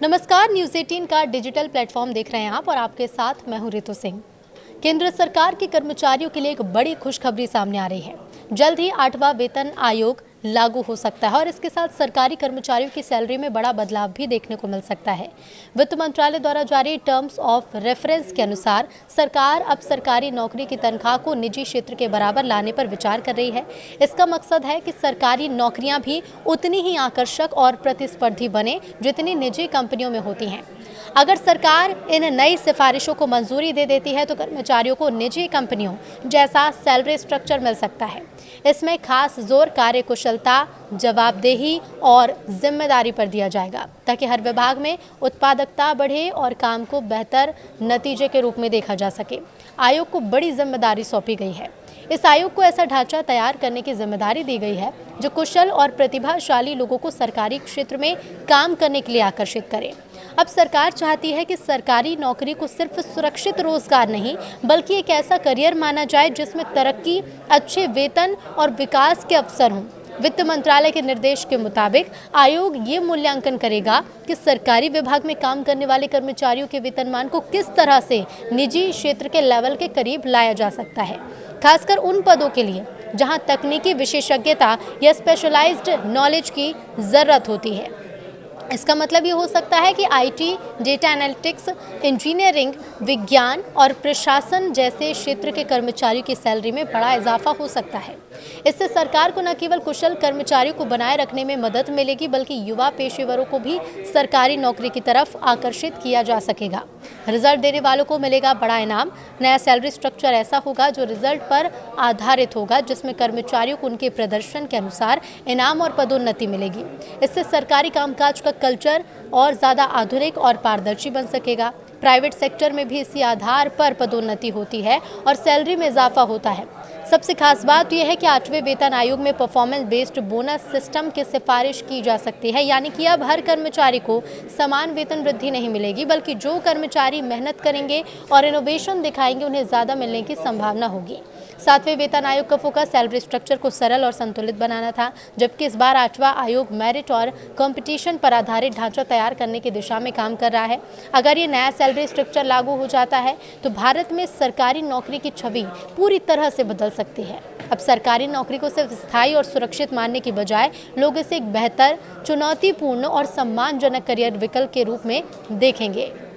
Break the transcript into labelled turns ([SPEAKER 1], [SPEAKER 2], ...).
[SPEAKER 1] नमस्कार, न्यूज़ 18 का digital platform देख रहे हैं आप और आपके साथ मैं हूं रितु सिंह। केंद्र सरकार के कर्मचारियों के लिए एक बड़ी खुशखबरी सामने आ रही है। जल्द ही 8वां वेतन आयोग लागू हो सकता है और इसके साथ सरकारी कर्मचारियों की सैलरी में बड़ा बदलाव भी देखने को मिल सकता है। वित्त मंत्रालय द्वारा जारी टर्म्स ऑफ रेफरेंस के अनुसार सरकार अब सरकारी नौकरी की तनख्वाह को निजी क्षेत्र के बराबर लाने पर विचार कर रही है। इसका मकसद है कि सरकारी नौकरियां भी उतनी ही आकर्षक और प्रतिस्पर्धी बने जितनी निजी कंपनियों में होती हैं। अगर सरकार इन नई सिफारिशों को मंजूरी दे देती है तो कर्मचारियों को निजी कंपनियों जैसा सैलरी स्ट्रक्चर मिल सकता है। इसमें खास जोर कार्यकुशलता, जवाबदेही और जिम्मेदारी पर दिया जाएगा ताकि हर विभाग में उत्पादकता बढ़े और काम को बेहतर नतीजे के रूप में देखा जा सके। आयोग को बड़ी जिम्मेदारी सौंपी गई है। इस आयोग को ऐसा ढांचा तैयार करने की जिम्मेदारी दी गई है जो कुशल और प्रतिभाशाली लोगों को सरकारी क्षेत्र में काम करने के लिए आकर्षित करे। अब सरकार चाहती है कि सरकारी नौकरी को सिर्फ सुरक्षित रोजगार नहीं बल्कि एक ऐसा करियर माना जाए जिसमें तरक्की, अच्छे वेतन और विकास के अवसर हों। वित्त मंत्रालय के निर्देश के मुताबिक आयोग ये मूल्यांकन करेगा कि सरकारी विभाग में काम करने वाले कर्मचारियों के वेतनमान को किस तरह से निजी क्षेत्र के लेवल के करीब लाया जा सकता है, खासकर उन पदों के लिए जहां तकनीकी विशेषज्ञता या स्पेशलाइज्ड नॉलेज की जरूरत होती है। इसका मतलब ये हो सकता है कि आईटी, डेटा एनालिटिक्स, इंजीनियरिंग, विज्ञान और प्रशासन जैसे क्षेत्र के कर्मचारियों की सैलरी में बड़ा इजाफा हो सकता है। इससे सरकार को न केवल कुशल कर्मचारियों को बनाए रखने में मदद मिलेगी बल्कि युवा पेशेवरों को भी सरकारी नौकरी की तरफ आकर्षित किया जा सकेगा। रिजल्ट देने वालों को मिलेगा बड़ा इनाम। नया सैलरी स्ट्रक्चर ऐसा होगा जो रिजल्ट पर आधारित होगा, जिसमें कर्मचारियों को उनके प्रदर्शन के अनुसार इनाम और पदोन्नति मिलेगी। इससे सरकारी कामकाज का कल्चर और ज़्यादा आधुनिक और पारदर्शी बन सकेगा। प्राइवेट सेक्टर में भी इसी आधार पर पदोन्नति होती है और सैलरी में इजाफा होता है। सबसे खास बात यह है कि 8वें वेतन आयोग में परफॉर्मेंस बेस्ड बोनस सिस्टम की सिफारिश की जा सकती है, यानी कि अब हर कर्मचारी को समान वेतन वृद्धि नहीं मिलेगी बल्कि जो कर्मचारी मेहनत करेंगे और इनोवेशन दिखाएंगे उन्हें ज़्यादा मिलने की संभावना होगी। 7वें वेतन आयोग का फोकस सैलरी स्ट्रक्चर को सरल और संतुलित बनाना था, जबकि इस बार 8वां आयोग मेरिट और कंपटीशन पर आधारित ढांचा तैयार करने की दिशा में काम कर रहा है। अगर ये नया सैलरी स्ट्रक्चर लागू हो जाता है तो भारत में सरकारी नौकरी की छवि पूरी तरह से बदल सकती है। अब सरकारी नौकरी को सिर्फ स्थायी और सुरक्षित मानने की बजाय लोग इसे एक बेहतर, चुनौतीपूर्ण और सम्मानजनक करियर विकल्प के रूप में देखेंगे।